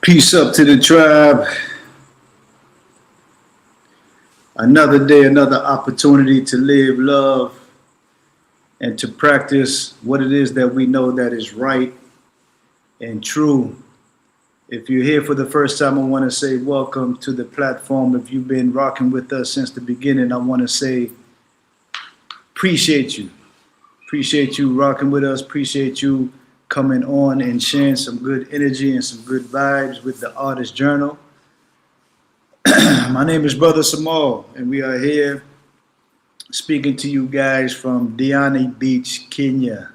Peace up to the tribe. Another day, another opportunity to live, love, and to practice what it is that we know that is right and true. If you're here for the first time, I want to say welcome to the platform. If you've been rocking with us since the beginning, I want to say appreciate you. Appreciate you rocking with us. Appreciate you coming on and sharing some good energy and some good vibes with the Artist Journal. My name is Brother Samal, and we are here speaking to you guys from Diani Beach, Kenya.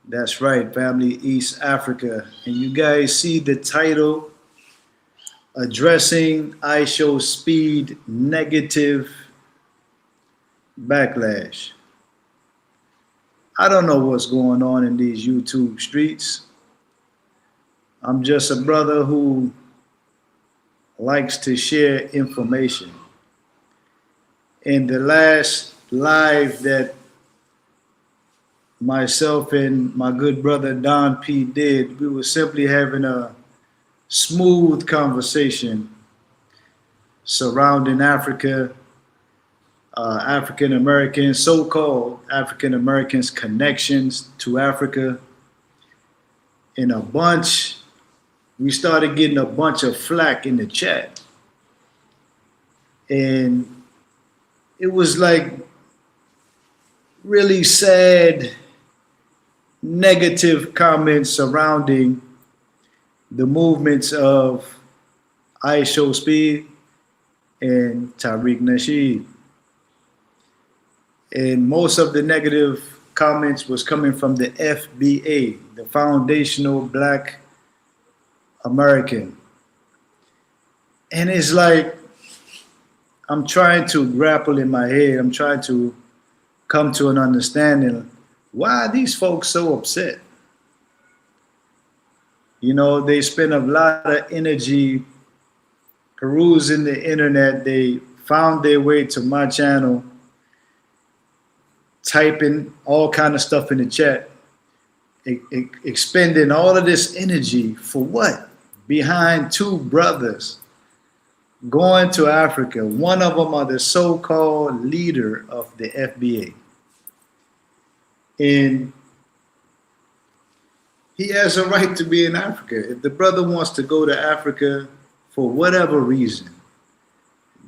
That's right, family, East Africa. And you guys see the title, Addressing iShow Speed Negative Backlash. I don't know what's going on in these YouTube streets. I'm just a brother who likes to share information. In the last live that myself and my good brother Don P did, we were simply having a smooth conversation surrounding Africa, African Americans, so-called African Americans' connections to Africa. In a bunch, we started getting a bunch of flack in the chat. And it was like really sad, negative comments surrounding the movements of iShow Speed and Tariq Nasheed. And most of the negative comments was coming from the FBA, the Foundational Black American. And it's like, I'm trying to grapple in my head, I'm trying to come to an understanding, why are these folks so upset? You know, they spend a lot of energy perusing the internet, they found their way to my channel, typing all kind of stuff in the chat, expending all of this energy for what? Behind two brothers going to Africa. One of them are the so-called leader of the FBA. And he has a right to be in Africa. If the brother wants to go to Africa for whatever reason,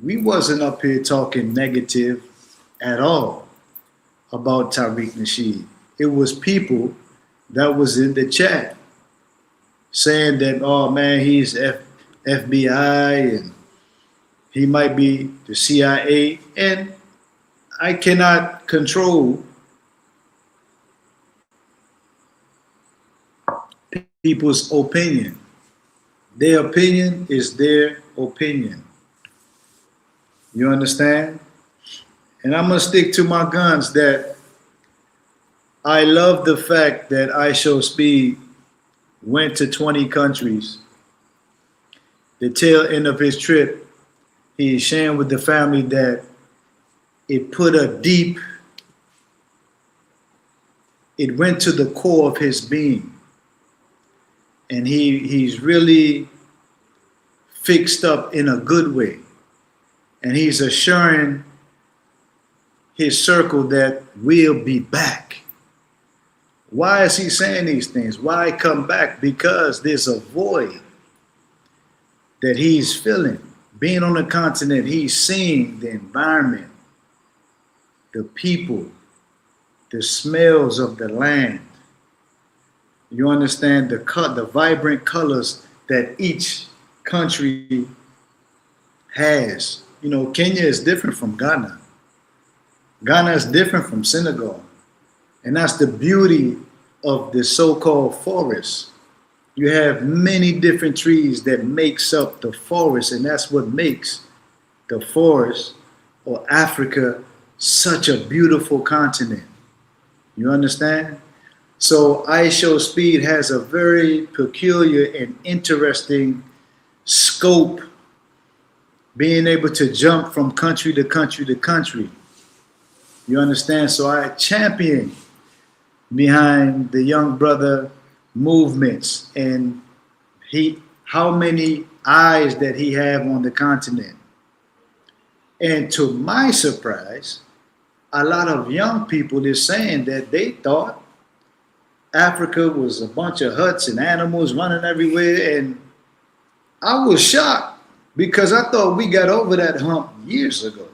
we wasn't up here talking negative at all about Tariq Nasheed. It was people that was in the chat saying that, oh man, he's FBI and he might be the CIA. And I cannot control people's opinion. Their opinion is their opinion. You understand? And I'm gonna stick to my guns that I love the fact that iShow Speed went to 20 countries. The tail end of his trip, he's sharing with the family that it went to the core of his being. And he's really fixed up in a good way. And he's assuring his circle that we'll be back. Why is he saying these things? Why come back? Because there's a void that he's feeling. Being on the continent, he's seeing the environment, the people, the smells of the land. You understand the vibrant colors that each country has. You know, Kenya is different from Ghana. Ghana is different from Senegal. And that's the beauty of the so-called forest. You have many different trees that makes up the forest, and that's what makes the forest or Africa such a beautiful continent. You understand? So iShow Speed has a very peculiar and interesting scope, being able to jump from country to country to country. You understand? So I champion behind the young brother movements and how many eyes that he have on the continent. And to my surprise, a lot of young people is saying that they thought Africa was a bunch of huts and animals running everywhere. And I was shocked because I thought we got over that hump years ago.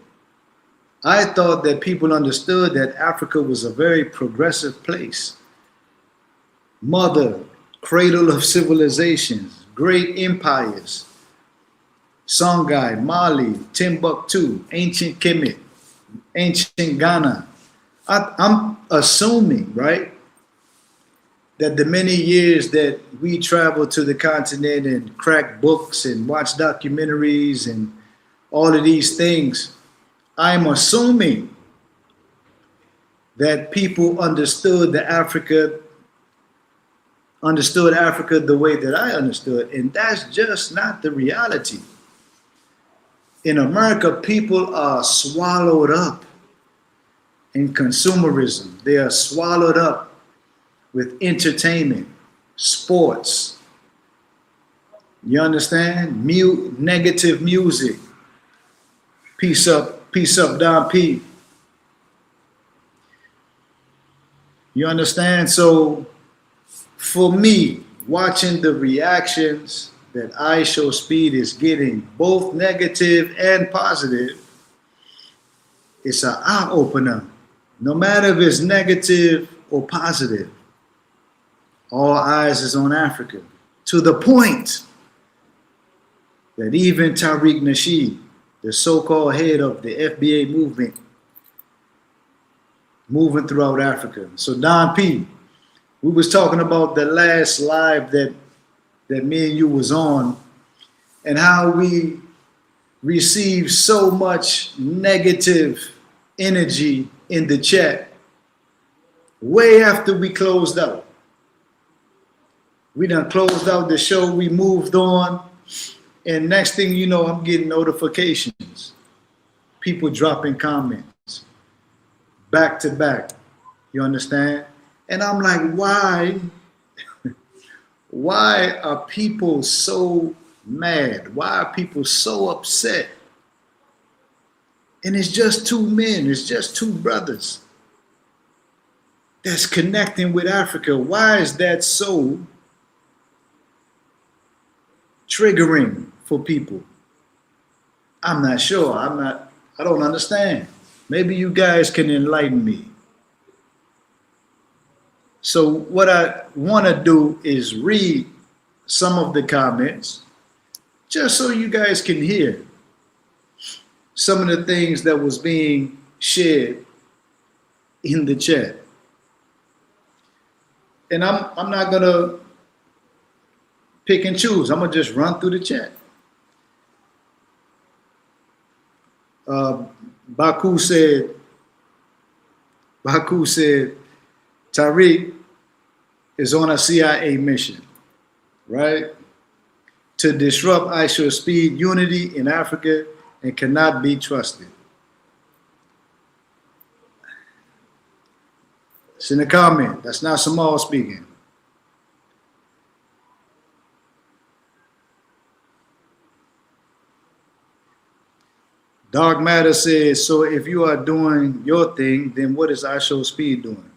I thought that people understood that Africa was a very progressive place. Mother, cradle of civilizations, great empires. Songhai, Mali, Timbuktu, ancient Kemet, ancient Ghana. I'm assuming, right, that the many years that we traveled to the continent and cracked books and watched documentaries and all of these things, I'm assuming that people understood Africa the way that I understood, and that's just not the reality. In America, people are swallowed up in consumerism. They are swallowed up with entertainment, sports. You understand? Negative music. Peace up, Don P. You understand? So for me, watching the reactions that iShowSpeed is getting, both negative and positive, it's an eye opener. No matter if it's negative or positive, all eyes is on Africa. To the point that even Tariq Nasheed, the so-called head of the FBA movement, moving throughout Africa. So Don P, we was talking about the last live that me and you was on, and how we received so much negative energy in the chat way after we closed out. We done closed out the show, we moved on, and next thing you know, I'm getting notifications. People dropping comments, back to back, you understand? And I'm like, why? Why are people so mad? Why are people so upset? And it's just two men, it's just two brothers that's connecting with Africa. Why is that so triggering for people? I'm not sure. I don't understand. Maybe you guys can enlighten me. So what I want to do is read some of the comments just so you guys can hear some of the things that was being shared in the chat. And I'm not going to pick and choose. I'm going to just run through the chat. Baku said, Tariq is on a CIA mission, right? To disrupt iShowSpeed unity in Africa and cannot be trusted. It's in the comment. That's not Samal speaking. Dark Matter says, so if you are doing your thing, then what is iShowSpeed doing?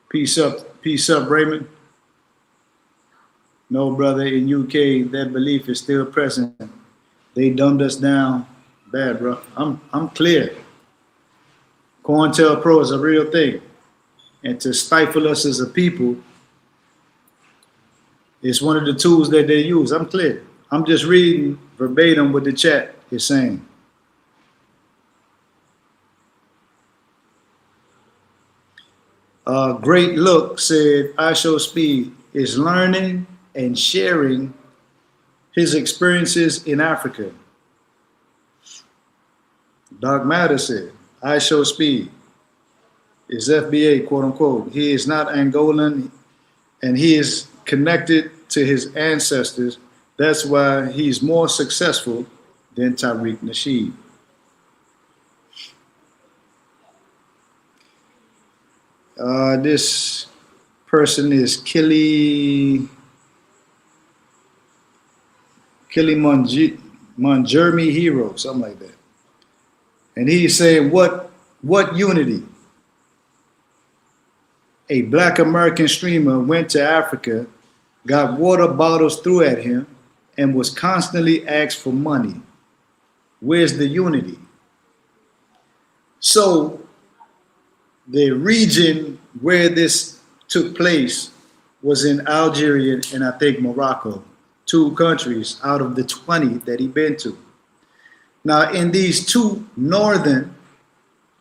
Peace up, Raymond. No, brother, in UK, that belief is still present. They dumbed us down bad, bro. I'm clear. COINTELPRO is a real thing. And to stifle us as a people is one of the tools that they use. I'm clear. I'm just reading verbatim what the chat is saying. Great Look said, iShowSpeed is learning and sharing his experiences in Africa. Dark Matter said, iShowSpeed is FBA, quote unquote. He is not Angolan and he is connected to his ancestors. That's why he's more successful than Tariq Nasheed. This person is Manjermi Hero, something like that. And he's saying, what unity? A black American streamer went to Africa, got water bottles threw at him, and was constantly asked for money. Where's the unity? So the region where this took place was in Algeria and I think Morocco, 2 countries out of the 20 that he'd been to. Now, in these 2 northern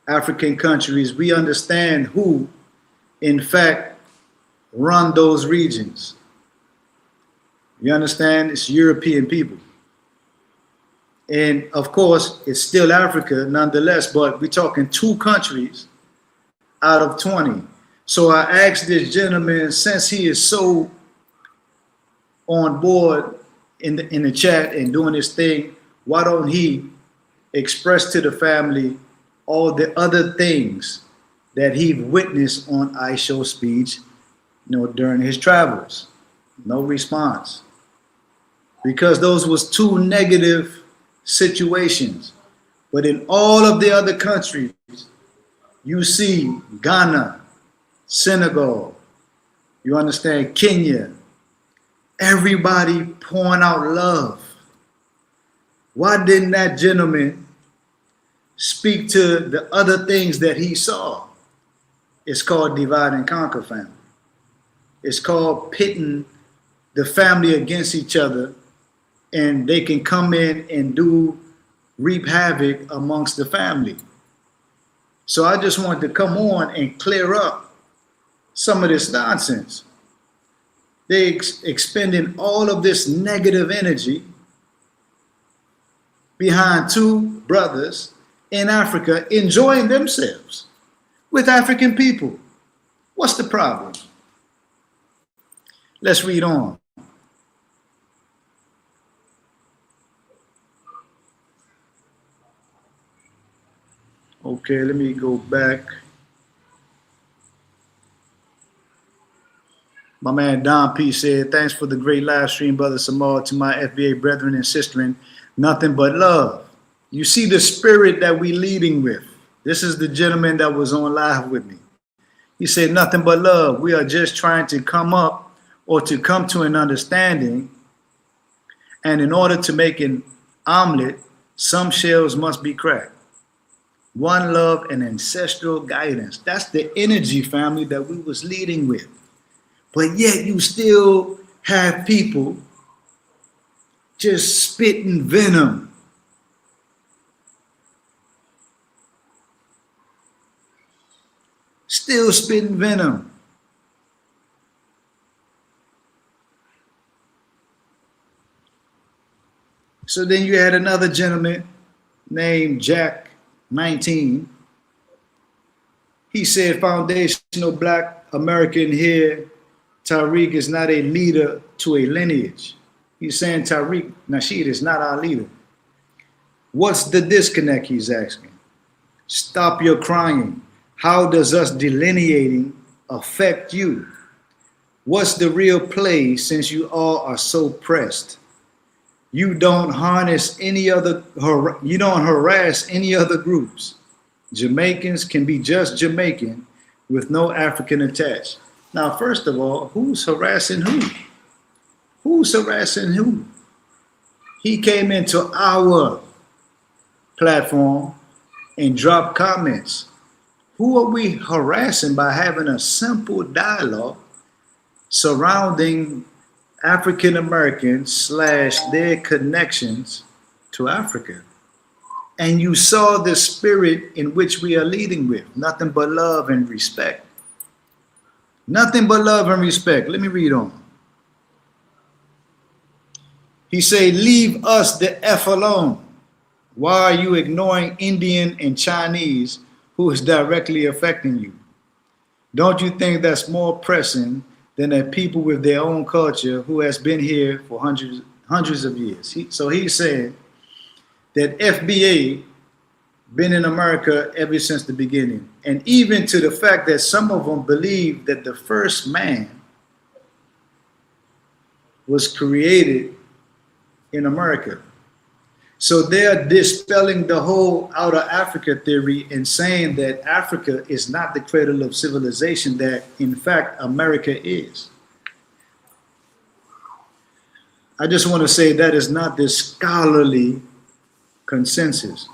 African countries, we understand who, in fact, run those regions. You understand? It's European people. And of course, it's still Africa nonetheless, but we're talking 2 countries out of 20. So I asked this gentleman, since he is so on board in the chat and doing his thing, why don't he express to the family all the other things that he witnessed on iShow Speech, during his travels? No response. Because those was 2 negative situations. But in all of the other countries, you see Ghana, Senegal, you understand, Kenya, everybody pouring out love. Why didn't that gentleman speak to the other things that he saw? It's called divide and conquer, family. It's called pitting the family against each other, and they can come in and reap havoc amongst the family. So I just wanted to come on and clear up some of this nonsense. They expending all of this negative energy behind 2 brothers in Africa enjoying themselves with African people. What's the problem? Let's read on. Okay, let me go back. My man Don P said, thanks for the great live stream, Brother Samal. To my FBA brethren and sisters, nothing but love. You see the spirit that we leading with. This is the gentleman that was on live with me. He said, nothing but love. We are just trying to come up or to come to an understanding. And in order to make an omelet, some shells must be cracked. One love and ancestral guidance. That's the energy, family, that we was leading with. But yet you still have people just spitting venom. Still spitting venom. So then you had another gentleman named Jack 19. He said, foundational black American here, Tariq is not a leader to a lineage. He's saying Tariq Nasheed is not our leader. What's the disconnect, he's asking? Stop your crying. How does us delineating affect you? What's the real play since you all are so pressed? You don't harass any other groups. Jamaicans can be just Jamaican with no African attached. Now, first of all, who's harassing who? Who's harassing who? He came into our platform and dropped comments. Who are we harassing by having a simple dialogue surrounding African Americans / their connections to Africa? And you saw the spirit in which we are leading with, nothing but love and respect. Nothing but love and respect. Let me read on. He said, leave us the F alone. Why are you ignoring Indian and Chinese who is directly affecting you? Don't you think that's more pressing than a people with their own culture who has been here for hundreds of years. So he's saying that FBA been in America ever since the beginning, and even to the fact that some of them believe that the first man was created in America. So they're dispelling the whole outer Africa theory and saying that Africa is not the cradle of civilization, that in fact America is. I just want to say that is not the scholarly consensus.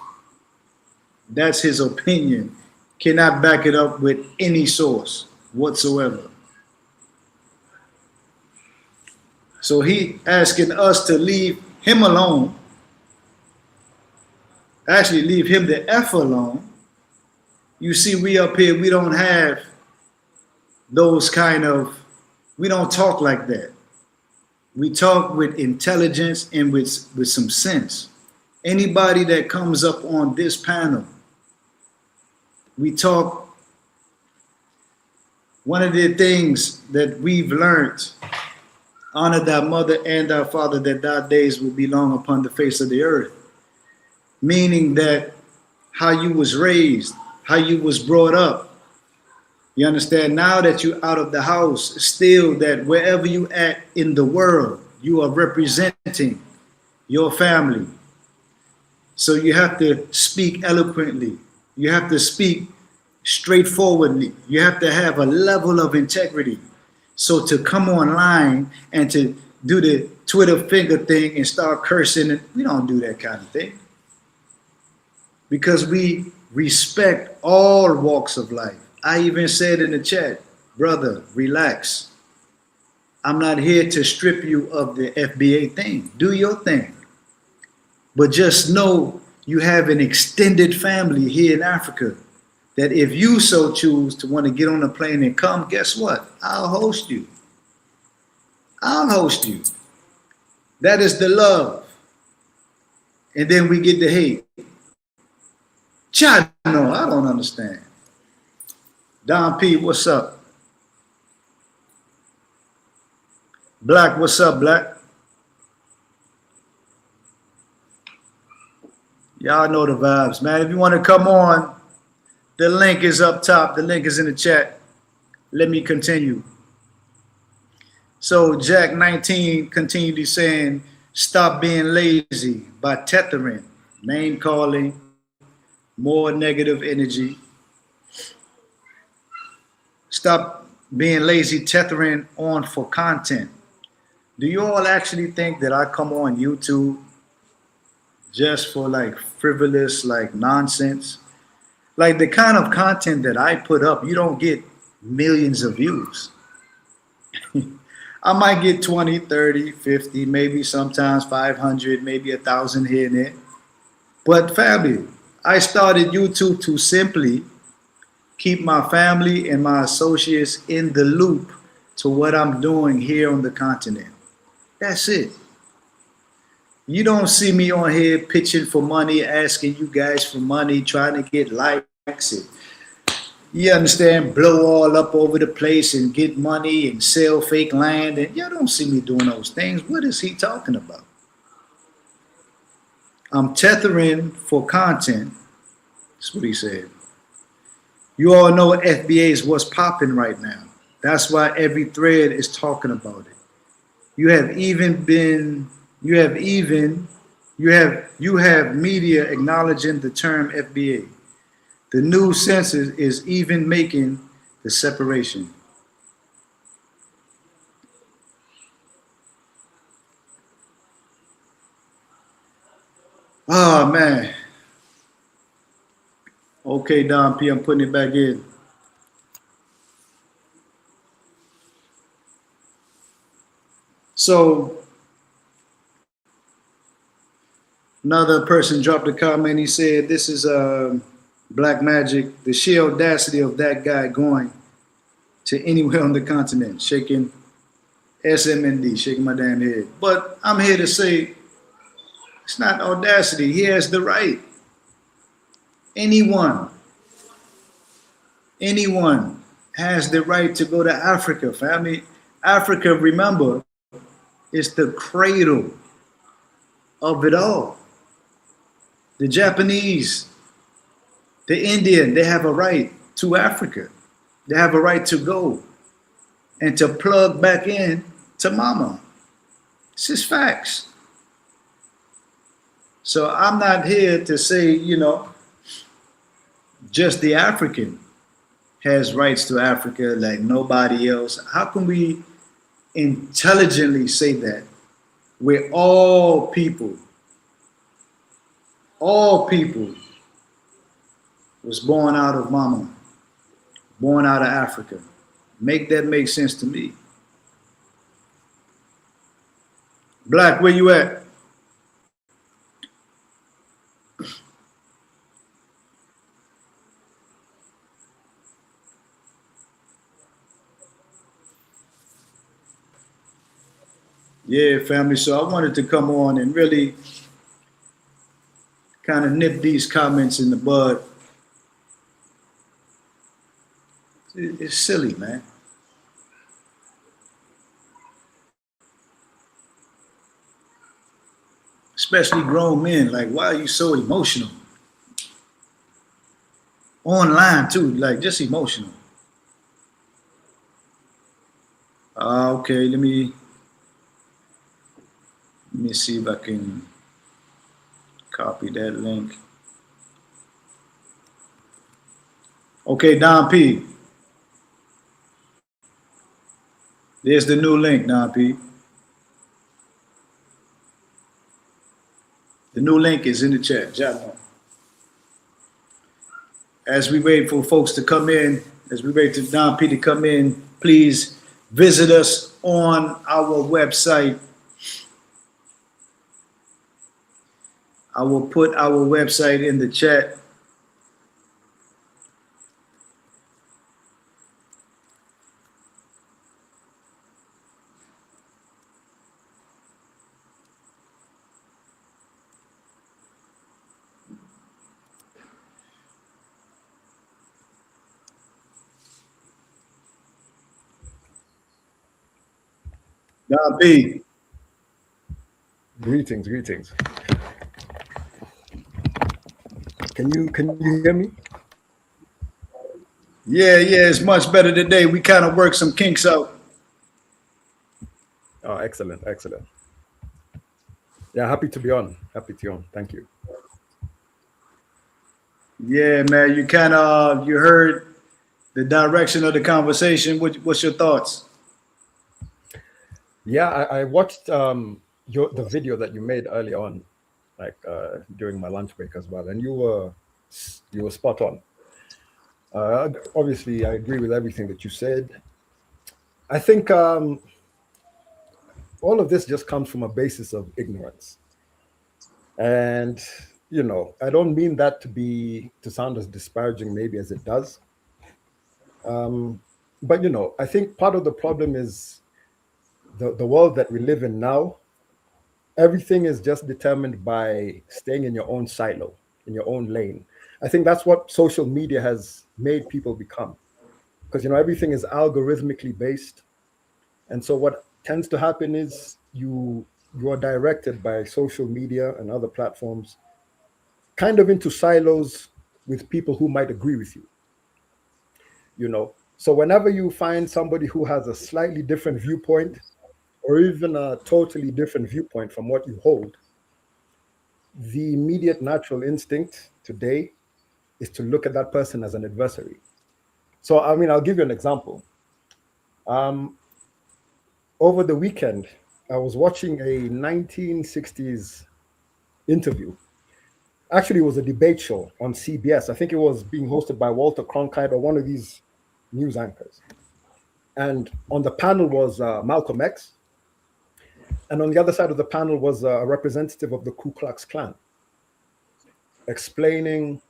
That's his opinion. Cannot back it up with any source whatsoever. So he asking us to leave him alone. Actually, leave him the F alone. You see, we up here, we don't have those kind of, we don't talk like that. We talk with intelligence and with some sense. Anybody that comes up on this panel, we talk. One of the things that we've learned, honor thy mother and thy father, that thy days will be long upon the face of the earth. Meaning that how you was raised, how you was brought up. You understand? Now that you're out of the house, still that wherever you at in the world, you are representing your family. So you have to speak eloquently. You have to speak straightforwardly. You have to have a level of integrity. So to come online and to do the Twitter finger thing and start cursing, we don't do that kind of thing. Because we respect all walks of life. I even said in the chat, brother, relax. I'm not here to strip you of the FBA thing. Do your thing. But just know you have an extended family here in Africa that if you so choose to want to get on a plane and come, guess what? I'll host you. I'll host you. That is the love. And then we get the hate. Chad, no, I don't understand. Don P, what's up? Black, what's up, Black? Y'all know the vibes, man. If you want to come on, the link is up top. The link is in the chat. Let me continue. So Jack 19 continually saying, stop being lazy by tethering, name calling, more negative energy. Stop being lazy, tethering on for content. Do you all actually think that I come on YouTube just for like frivolous, like nonsense? Like the kind of content that I put up, you don't get millions of views. I might get 20, 30, 50, maybe sometimes 500, maybe 1,000 here and there. But family, I started YouTube to simply keep my family and my associates in the loop to what I'm doing here on the continent. That's it. You don't see me on here pitching for money, asking you guys for money, trying to get likes. And, you understand, blow all up over the place and get money and sell fake land. And you don't see me doing those things. What is he talking about? I'm tethering for content. That's what he said. You all know FBA is what's popping right now. That's why every thread is talking about it. You have media acknowledging the term FBA. The new census is even making the separation. Oh man. Okay, Don P, I'm putting it back in. So another person dropped a comment. He said, this is Black Magic, the sheer audacity of that guy going to anywhere on the continent, shaking SMND, shaking my damn head. But I'm here to say it's not audacity. He has the right. Anyone has the right to go to Africa, family. Africa, remember, is the cradle of it all. The Japanese, the Indian, they have a right to Africa. They have a right to go and to plug back in to mama. It's just facts. So I'm not here to say, just the African has rights to Africa like nobody else. How can we intelligently say that? We're all people was born out of mama, born out of Africa. Make that make sense to me. Black, where you at? Yeah, family. So I wanted to come on and really kind of nip these comments in the bud. It's silly, man. Especially grown men. Like, why are you so emotional? Online too, like just emotional. Okay, let me see if I can copy that link. Okay, Don P. There's the new link, Don P. The new link is in the chat. As we wait for folks to come in, as we wait for Don P to come in, please visit us on our website. I will put our website in the chat. Don B. Greetings. Can you hear me? Yeah, it's much better today. We kind of worked some kinks out. Oh, excellent. Yeah, happy to be on. Thank you. Yeah, man, you heard the direction of the conversation. What's your thoughts? Yeah, I watched the video that you made early on, like during my lunch break as well, and you were spot on. Obviously, I agree with everything that you said. I think all of this just comes from a basis of ignorance, and I don't mean that to sound as disparaging maybe as it does. But I think part of the problem is the world that we live in now. Everything is just determined by staying in your own silo, in your own lane. I think that's what social media has made people become, because everything is algorithmically based, and so what tends to happen is you are directed by social media and other platforms kind of into silos with people who might agree with you. So whenever you find somebody who has a slightly different viewpoint, or even a totally different viewpoint from what you hold, the immediate natural instinct today is to look at that person as an adversary. So, I'll give you an example. Over the weekend, I was watching a 1960s interview. Actually, it was a debate show on CBS. I think it was being hosted by Walter Cronkite or one of these news anchors. And on the panel was Malcolm X. And on the other side of the panel was a representative of the Ku Klux Klan, explaining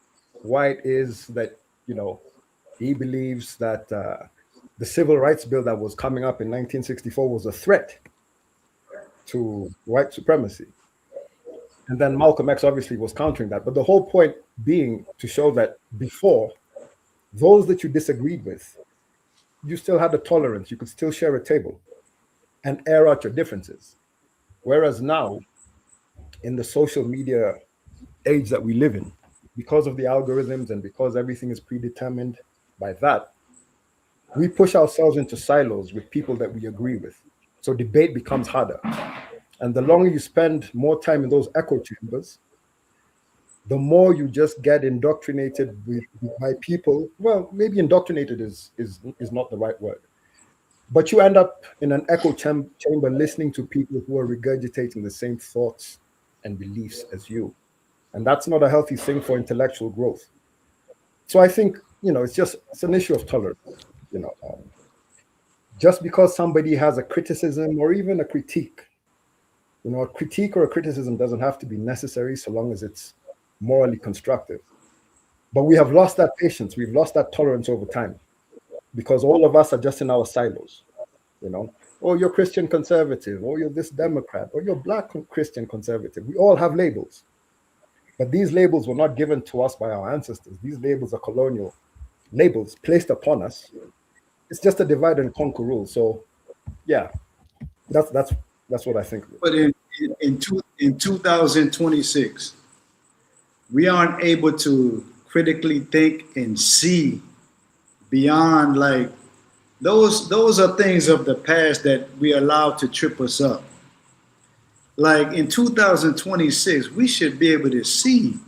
why it is that, he believes that the civil rights bill that was coming up in 1964 was a threat to white supremacy. And then Malcolm X obviously was countering that. But the whole point being to show that before, those that you disagreed with, you still had a tolerance. You could still share a table. and air out your differences. Whereas now, in the social media age that we live in, because of the algorithms and because everything is predetermined by that, we push ourselves into silos with people that we agree with. So debate becomes harder. And the longer you spend more time in those echo chambers, the more you just get indoctrinated by people. Well, maybe indoctrinated is not the right word, but you end up in an echo chamber listening to people who are regurgitating the same thoughts and beliefs as you. And that's not a healthy thing for intellectual growth. So I think, it's an issue of tolerance. Just because somebody has a criticism or even a critique, a critique or a criticism doesn't have to be necessary so long as it's morally constructive. But we have lost that patience. We've lost that tolerance over time because all of us are just in our silos. Oh, you're Christian conservative, or you're this Democrat, or you're Black Christian conservative. We all have labels. But these labels were not given to us by our ancestors. These labels are colonial labels placed upon us. It's just a divide and conquer rule. So, yeah, that's what I think. But in 2026, we aren't able to critically think and see beyond, like, those are things of the past that we allow to trip us up. Like in 2026, we should be able to see,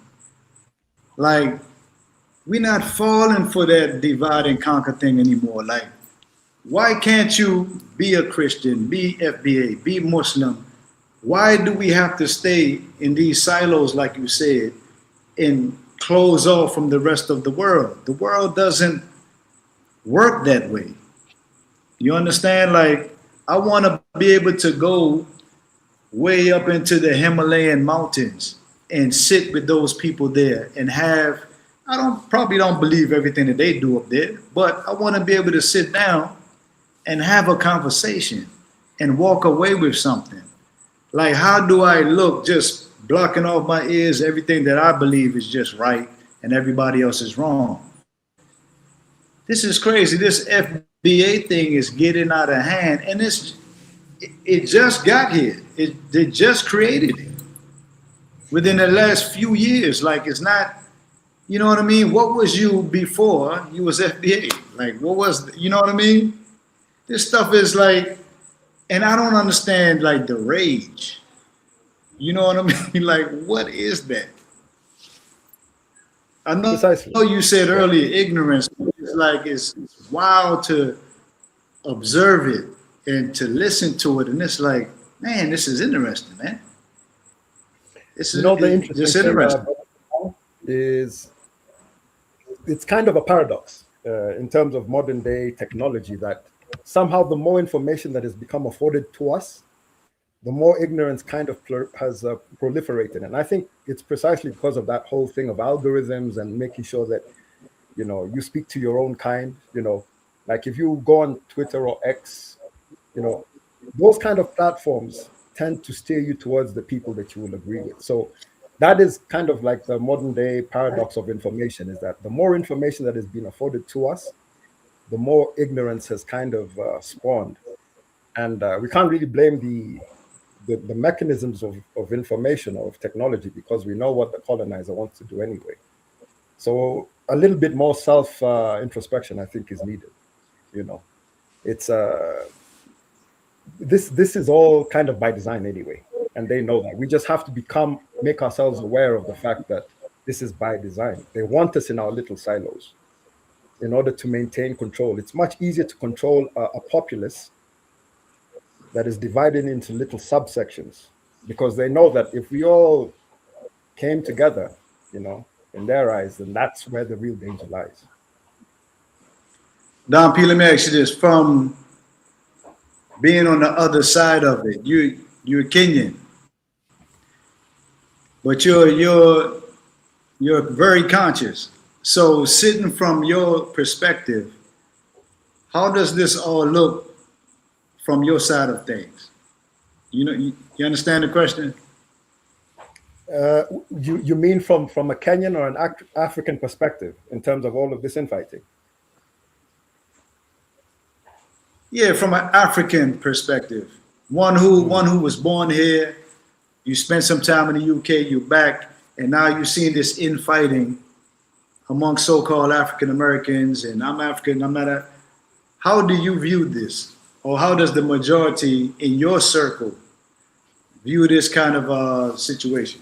like, we're not falling for that divide and conquer thing anymore. Like, why can't you be a Christian, be FBA, be Muslim? Why do we have to stay in these silos, like you said, and close off from the rest of the world? The world doesn't work that way. You understand? Like, I want to be able to go way up into the Himalayan mountains and sit with those people there and have, probably don't believe everything that they do up there, but I want to be able to sit down and have a conversation and walk away with something. Like, how do I look just blocking off my ears everything that I believe is just right and everybody else is wrong? This is crazy. This FBA thing is getting out of hand, and it just got here. They just created it within the last few years. Like, it's not, you know what I mean? What was you before you was FBA? Like, what was, you know what I mean? This stuff is like, and I don't understand, like, the rage. You know what I mean? Like, what is that? I know Precisely. you said earlier, ignorance. It's like, it's wild to observe it and to listen to it. And it's like, man, this is interesting, man. This is the interesting just thing interesting. Is it's kind of a paradox in terms of modern day technology that somehow the more information that has become afforded to us, the more ignorance kind of has proliferated. And I think it's precisely because of that whole thing of algorithms and making sure that, you speak to your own kind, like if you go on Twitter or X, those kind of platforms tend to steer you towards the people that you will agree with. So that is kind of like the modern day paradox of information, is that the more information that has been afforded to us, the more ignorance has kind of spawned. And we can't really blame the mechanisms of information or of technology, because we know what the colonizer wants to do anyway. So a little bit more self introspection, I think, is needed. It's this is all kind of by design anyway, and they know that. We just have to make ourselves aware of the fact that this is by design. They want us in our little silos in order to maintain control. It's much easier to control a populace that is divided into little subsections, because they know that if we all came together, in their eyes, then that's where the real danger lies. Don P, let me ask you this: from being on the other side of it, you're Kenyan, but you're very conscious. So, sitting from your perspective, how does this all look from your side of things? You understand the question? You mean from a Kenyan or an African perspective in terms of all of this infighting? Yeah, from an African perspective. one who was born here. You spent some time in the UK. You're back, and now you're seeing this infighting among so-called African Americans, and I'm African. I'm not a. How do you view this, or how does the majority in your circle view this kind of situation?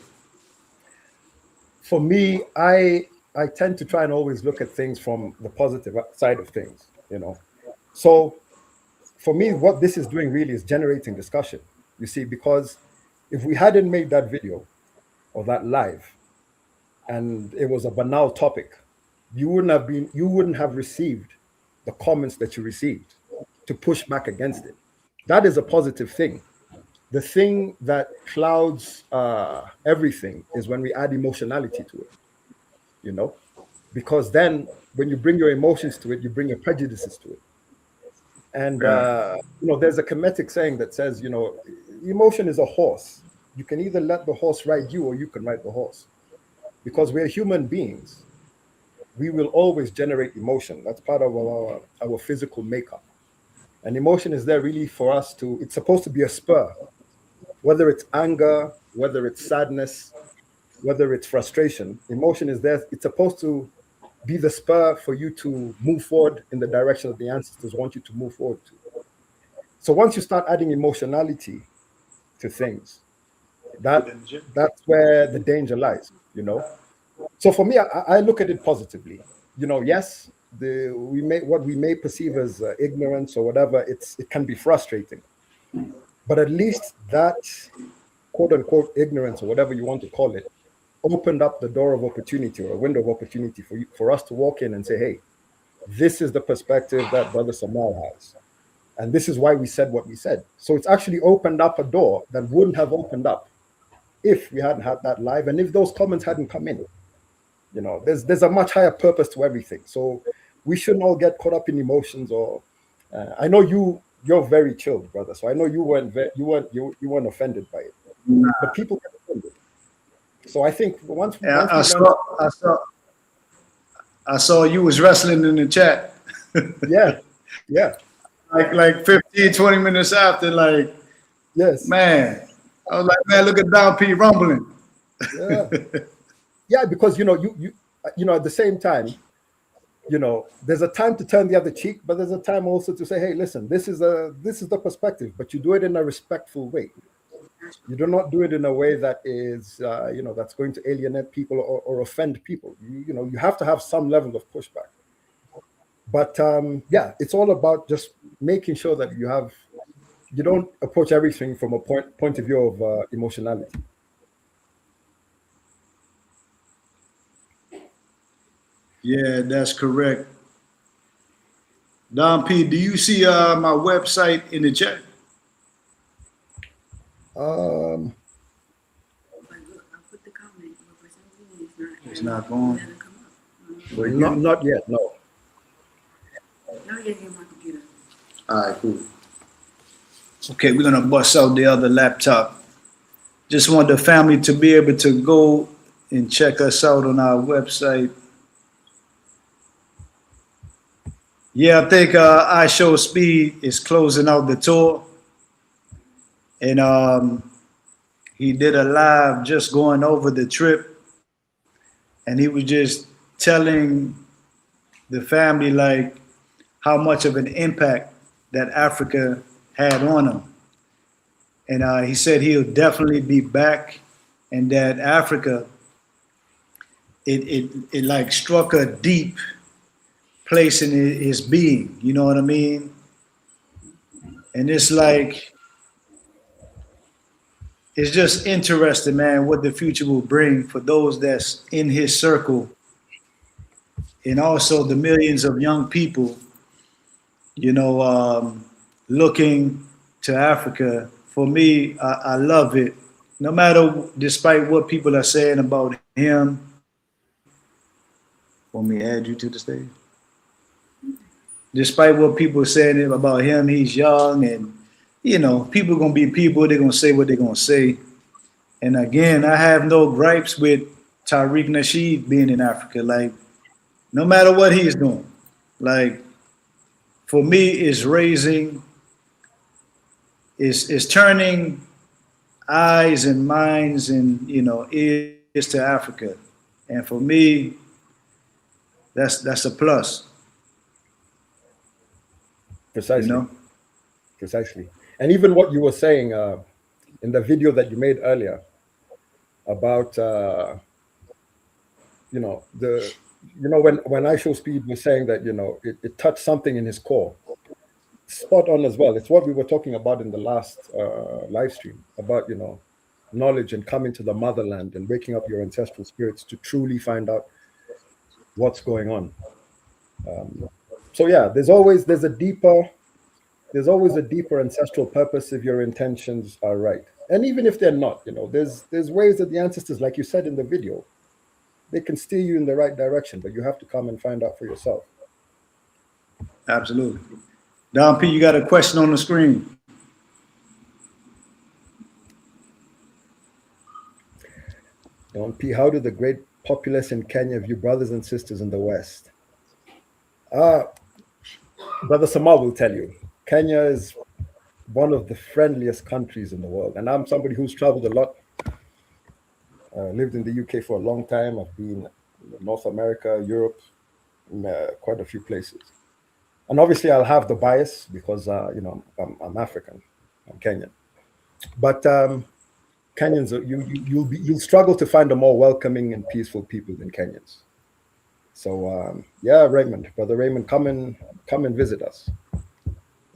For me, I tend to try and always look at things from the positive side of things, you know. So for me, what this is doing really is generating discussion. You see, because if we hadn't made that video or that live, and it was a banal topic, you wouldn't have received the comments that you received to push back against it. That is a positive thing. The thing that clouds everything is when we add emotionality to it, you know, because then when you bring your emotions to it, you bring your prejudices to it. And Right. there's a Kemetic saying that says, emotion is a horse. You can either let the horse ride you, or you can ride the horse. Because we're human beings, we will always generate emotion. That's part of our physical makeup. And emotion is there really for us to. It's supposed to be a spur, whether it's anger, whether it's sadness, whether it's frustration. Emotion is there. It's supposed to be the spur for you to move forward in the direction that the ancestors want you to move forward to. So once you start adding emotionality to things, that's where the danger lies, you know. So for me, I look at it positively. Yes, what we may perceive as ignorance or whatever, it can be frustrating, but at least that quote unquote ignorance, or whatever you want to call it, opened up the door of opportunity, or a window of opportunity for us to walk in and say, hey, this is the perspective that Brother Samal has. And this is why we said what we said. So it's actually opened up a door that wouldn't have opened up if we hadn't had that live, and if those comments hadn't come in. There's a much higher purpose to everything. So we shouldn't all get caught up in emotions. Or I know you're very chilled, brother. So I know you weren't offended by it, but people get offended. So I think once we Yeah, learn, I saw you was wrestling in the chat. yeah, yeah, like 15, 20 minutes after, like, yes, man, I was like, man, look at Don P rumbling. yeah, yeah, because at the same time, there's a time to turn the other cheek, but there's a time also to say, hey, listen, this is the perspective, but you do it in a respectful way. You do not do it in a way that is, that's going to alienate people or offend people. You have to have some level of pushback. But it's all about just making sure that you don't approach everything from a point of view of emotionality. Yeah, that's correct. Don P, do you see my website in the chat? Um, It's not going. not yet, no. All right, cool. Okay, we're gonna bust out the other laptop. Just want the family to be able to go and check us out on our website. Yeah, I think I Show Speed is closing out the tour, and he did a live just going over the trip, and he was just telling the family like how much of an impact that Africa had on him. And he said he'll definitely be back, and that Africa, it like struck a deep place in his being. You know what I mean? And it's like, it's just interesting, man, what the future will bring for those that's in his circle, and also the millions of young people, looking to Africa. For me, I love it. No matter, despite what people are saying about him. Want me to add you to the stage? Despite what people are saying about him, he's young, and people are gonna be people. They're gonna say what they're gonna say. And again, I have no gripes with Tariq Nasheed being in Africa. Like, no matter what he's doing, like, for me, it's raising is turning eyes and minds and ears to Africa, and for me, that's a plus. You Precisely, know, precisely. And even what you were saying in the video that you made earlier about the when I show speed was saying that it touched something in his core. Spot on as well. It's what we were talking about in the last live stream about knowledge and coming to the motherland and waking up your ancestral spirits to truly find out what's going on. So yeah, there's always a deeper ancestral purpose if your intentions are right. And even if they're not, there's ways that the ancestors, like you said in the video, they can steer you in the right direction, but you have to come and find out for yourself. absolutely. Don P, you got a question on the screen. Don P, how do the great populace in Kenya view brothers and sisters in the West? Brother Samal will tell you, Kenya is one of the friendliest countries in the world. And I'm somebody who's traveled a lot, lived in the UK for a long time. I've been in North America, Europe, quite a few places. And obviously I'll have the bias because, I'm African, I'm Kenyan. But Kenyans, you'll struggle to find a more welcoming and peaceful people than Kenyans. So yeah, Brother Raymond, come and visit us.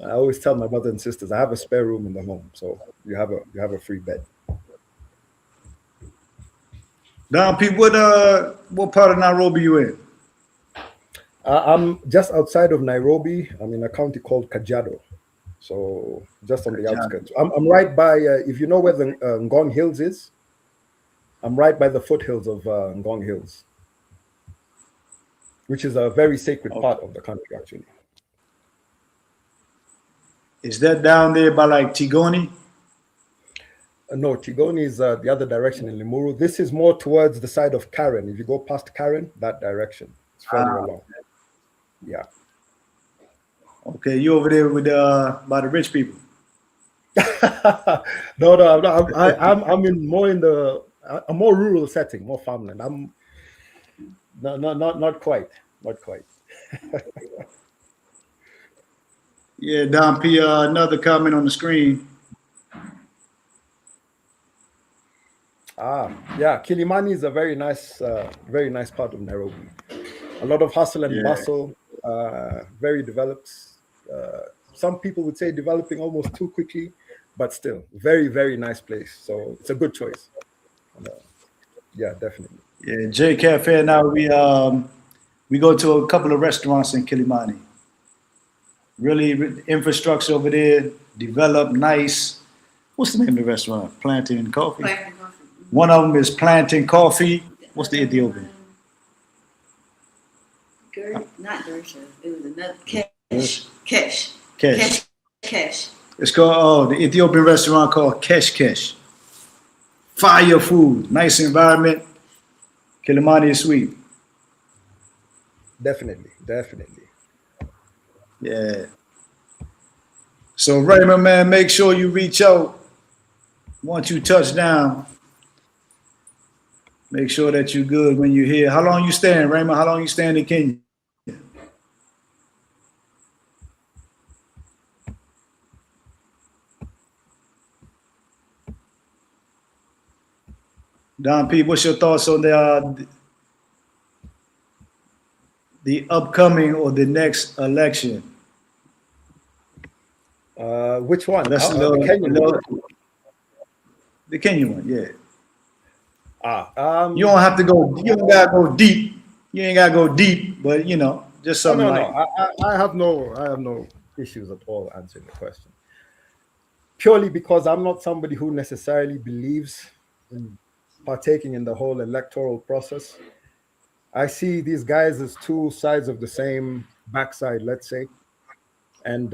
I always tell my brothers and sisters, I have a spare room in the home, so you have a free bed. Don P, what part of Nairobi you in? I'm just outside of Nairobi. I'm in a county called Kajiado, so just on the outskirts. I'm right by, if you know where the Ngong Hills is, I'm right by the foothills of Ngong Hills, which is a very sacred part of the country, actually. Is that down there by like Tigoni? No, Tigoni is the other direction in Limuru. This is more towards the side of Karen. If you go past Karen, that direction. It's further along. Yeah. Okay, you over there with by the rich people. No, I'm in a more rural setting, more farmland. I'm not quite. Yeah, Don P, another comment on the screen. Yeah, Kilimani is a very nice part of Nairobi. A lot of hustle and bustle, very developed. Some people would say developing almost too quickly, but still, very, very nice place. So it's a good choice. Yeah, definitely. Yeah, J Cafe. Now we go to a couple of restaurants in Kilimani. Really, infrastructure over there developed, nice. What's the name of the restaurant? Plantain Coffee. Plantain Coffee. One of them is Plantain Coffee. What's the Ethiopian? Not Gersha. It was another Kesh. Kesh. It's called the Ethiopian restaurant called Kesh. Fire food, nice environment. Kilimani is sweet. Definitely. Yeah. So Raymond, man, make sure you reach out once you touch down. Make sure that you're good when you're here. How long you staying, Raymond? How long you staying in Kenya? Don P, what's your thoughts on the upcoming or the next election? Which one? That's the Kenyan one. The Kenyan one, yeah. You don't have to go. You don't gotta go deep. You ain't gotta go deep, but just something no. like. I have no issues at all answering the question. Purely because I'm not somebody who necessarily believes in partaking in the whole electoral process. I see these guys as two sides of the same backside, let's say, and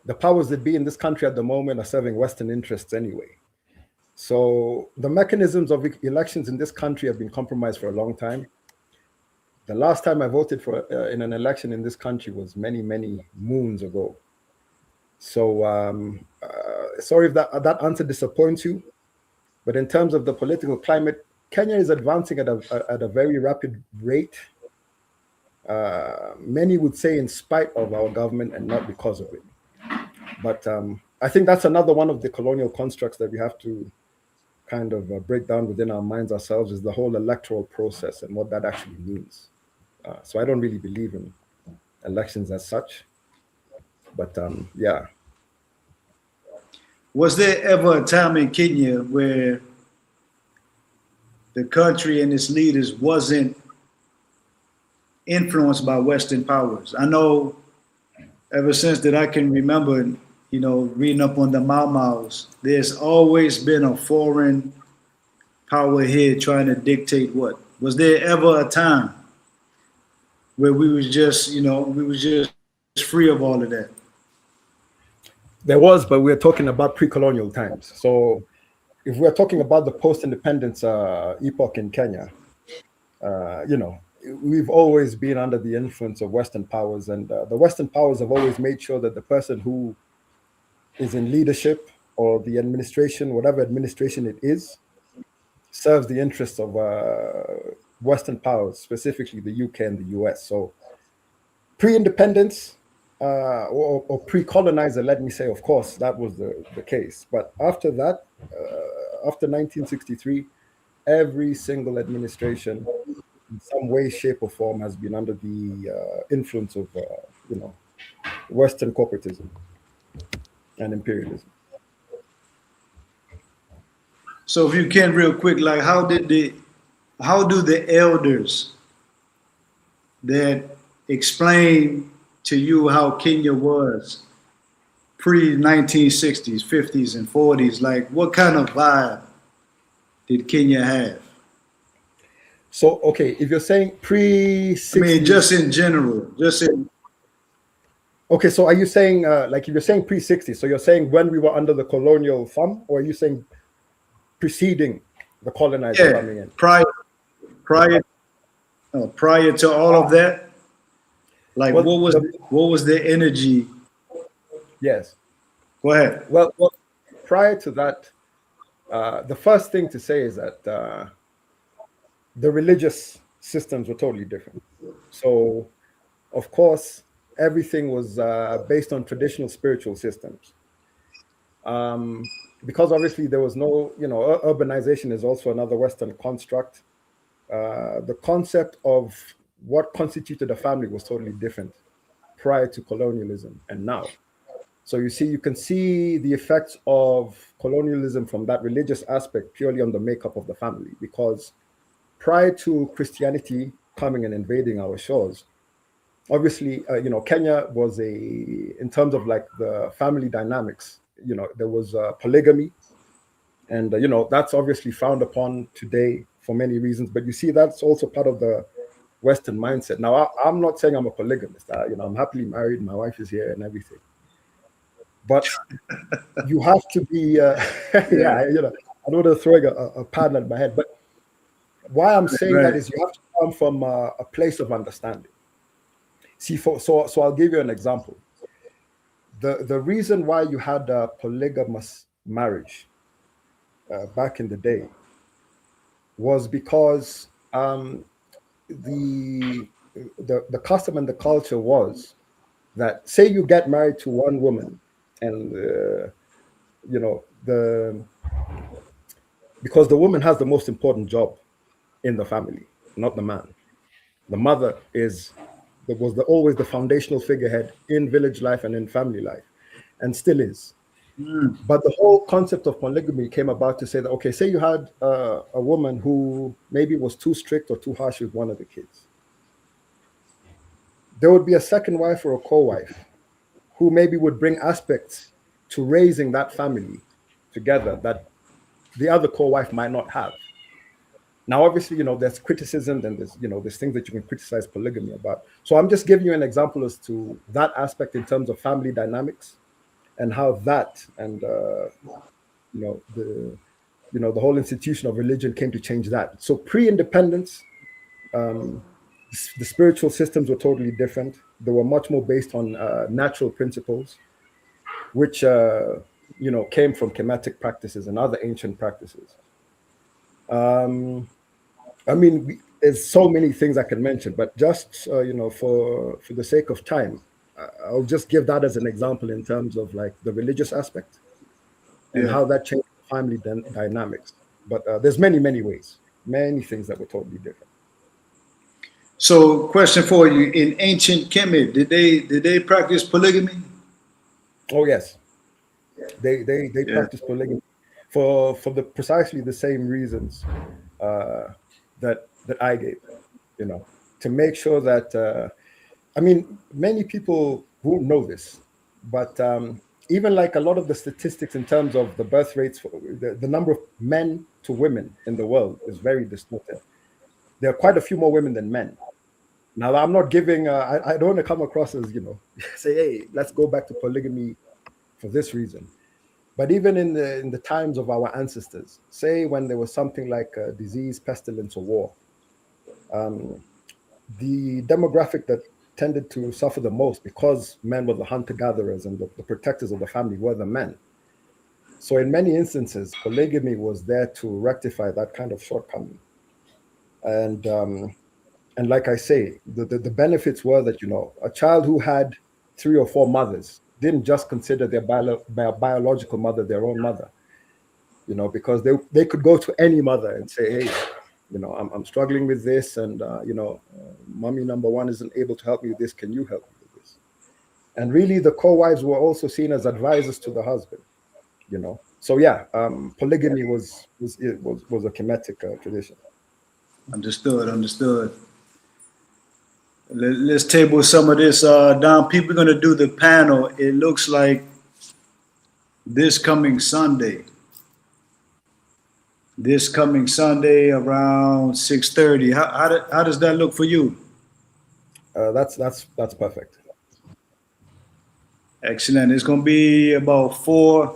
the powers that be in this country at the moment are serving Western interests anyway. So the mechanisms of elections in this country have been compromised for a long time. The last time I voted for in an election in this country was many, many moons ago. So sorry if that answer disappoints you, but in terms of the political climate, Kenya is advancing at a very rapid rate. Many would say in spite of our government and not because of it. But I think that's another one of the colonial constructs that we have to kind of break down within our minds ourselves, is the whole electoral process and what that actually means. So I don't really believe in elections as such. But yeah. Was there ever a time in Kenya where the country and its leaders wasn't influenced by Western powers? I know ever since that I can remember, reading up on the Mau Maus, there's always been a foreign power here trying to dictate what. Was there ever a time where we was just free of all of that? There was, but we're talking about pre-colonial times. So if we're talking about the post-independence epoch in Kenya, we've always been under the influence of Western powers, and the Western powers have always made sure that the person who is in leadership or the administration, whatever administration it is, serves the interests of Western powers, specifically the UK and the US. So pre-independence or pre-colonizer, let me say, of course, that was the case. But after that, after 1963, every single administration in some way, shape, or form has been under the influence of, Western corporatism and imperialism. So if you can, real quick, like how do the elders that explain to you how Kenya was pre-1960s, 50s, and 40s, like what kind of vibe did Kenya have? So, okay, if you're saying pre-60s... I mean, just in general, Okay, so are you saying, like if you're saying pre-60s, so you're saying when we were under the colonial thumb, or are you saying preceding the colonizer coming in? Prior to all of that? Like, what was the energy? Yes. Go ahead. Well, prior to that, the first thing to say is that the religious systems were totally different. So, of course, everything was based on traditional spiritual systems. Because obviously there was no, urbanization is also another Western construct. The concept of what constituted a family was totally different prior to colonialism and now. So you can see the effects of colonialism from that religious aspect purely on the makeup of the family, because prior to Christianity coming and invading our shores, obviously, Kenya was in terms of like the family dynamics, there was polygamy, and, that's obviously frowned upon today for many reasons, but you see, that's also part of the Western mindset. Now, I'm not saying I'm a polygamist, I'm happily married, my wife is here and everything, but you have to be, I don't want to throw a pad at my head, but why I'm saying that is you have to come from a place of understanding. See, so I'll give you an example. The reason why you had a polygamous marriage back in the day was because the custom and the culture was that, say you get married to one woman, and because the woman has the most important job in the family, not the man. The mother was always the foundational figurehead in village life and in family life, and still is. But the whole concept of polygamy came about to say that, okay, say you had a woman who maybe was too strict or too harsh with one of the kids. There would be a second wife or a co-wife who maybe would bring aspects to raising that family together that the other co-wife might not have. Now, obviously, there's criticism, and there's things that you can criticize polygamy about. So I'm just giving you an example as to that aspect in terms of family dynamics and how that and the whole institution of religion came to change that. So pre-independence, the spiritual systems were totally different. They were much more based on natural principles, which came from Kemetic practices and other ancient practices. I mean, there's so many things I can mention, but just for the sake of time, I'll just give that as an example in terms of like the religious aspect and Yeah. how that changed family dynamics. But there's many ways, many things that were totally different. So, question for you: in ancient Kemet, did they practice polygamy? Oh yes, they Yeah. practice polygamy for precisely the same reasons that I gave. To make sure that I mean, many people won't know this, but even like a lot of the statistics in terms of the birth rates, for the number of men to women in the world is very distorted. There are quite a few more women than men. Now, I'm not giving, I don't want to come across as, say, hey, let's go back to polygamy for this reason. But even in the times of our ancestors, say when there was something like a disease, pestilence, or war, the demographic that tended to suffer the most, because men were the hunter-gatherers and the protectors of the family, were the men. So in many instances, polygamy was there to rectify that kind of shortcoming. And like I say, the benefits were that a child who had 3 or 4 mothers didn't just consider their biological mother their own mother, because they could go to any mother and say, hey, I'm struggling with this, and mommy number one isn't able to help me with this. Can you help me with this? And really, the co-wives were also seen as advisors to the husband. So yeah, polygamy was a Kemetic tradition. Understood. Let's table some of this. Don, people are going to do the panel. It looks like this coming Sunday. Around 6:30. How does that look for you? That's perfect. Excellent. It's going to be about 4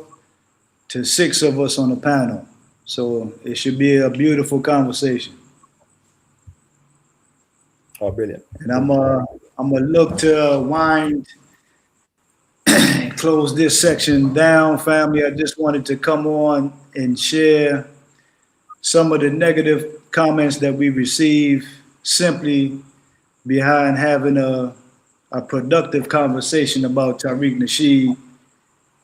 to 6 of us on the panel. So it should be a beautiful conversation. Oh, brilliant. And I'm gonna look to wind and close this section down, family. I just wanted to come on and share some of the negative comments that we receive simply behind having a productive conversation about Tariq Nasheed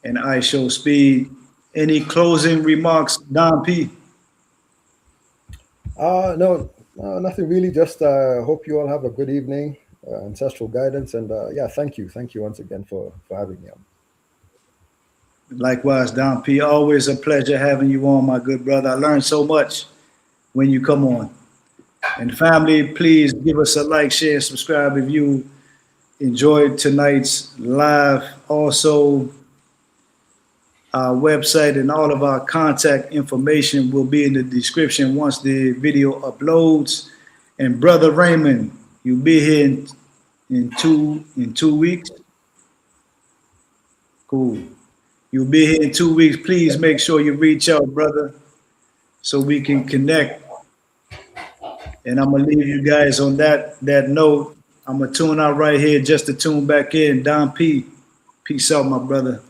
and iShow Speed. Any closing remarks, Don P? No, nothing really. Just hope you all have a good evening, ancestral guidance, and yeah, thank you once again for having me on. Likewise, Don P. Always a pleasure having you on, my good brother. I learned so much when you come on. And family, please give us a like, share, subscribe if you enjoyed tonight's live. Also, our website and all of our contact information will be in the description once the video uploads. And Brother Raymond, you'll be here in 2 weeks. Cool. You'll be here in 2 weeks. Please make sure you reach out, brother, so we can connect. And I'm gonna leave you guys on that note. I'm gonna tune out right here just to tune back in. Don P, peace out, my brother.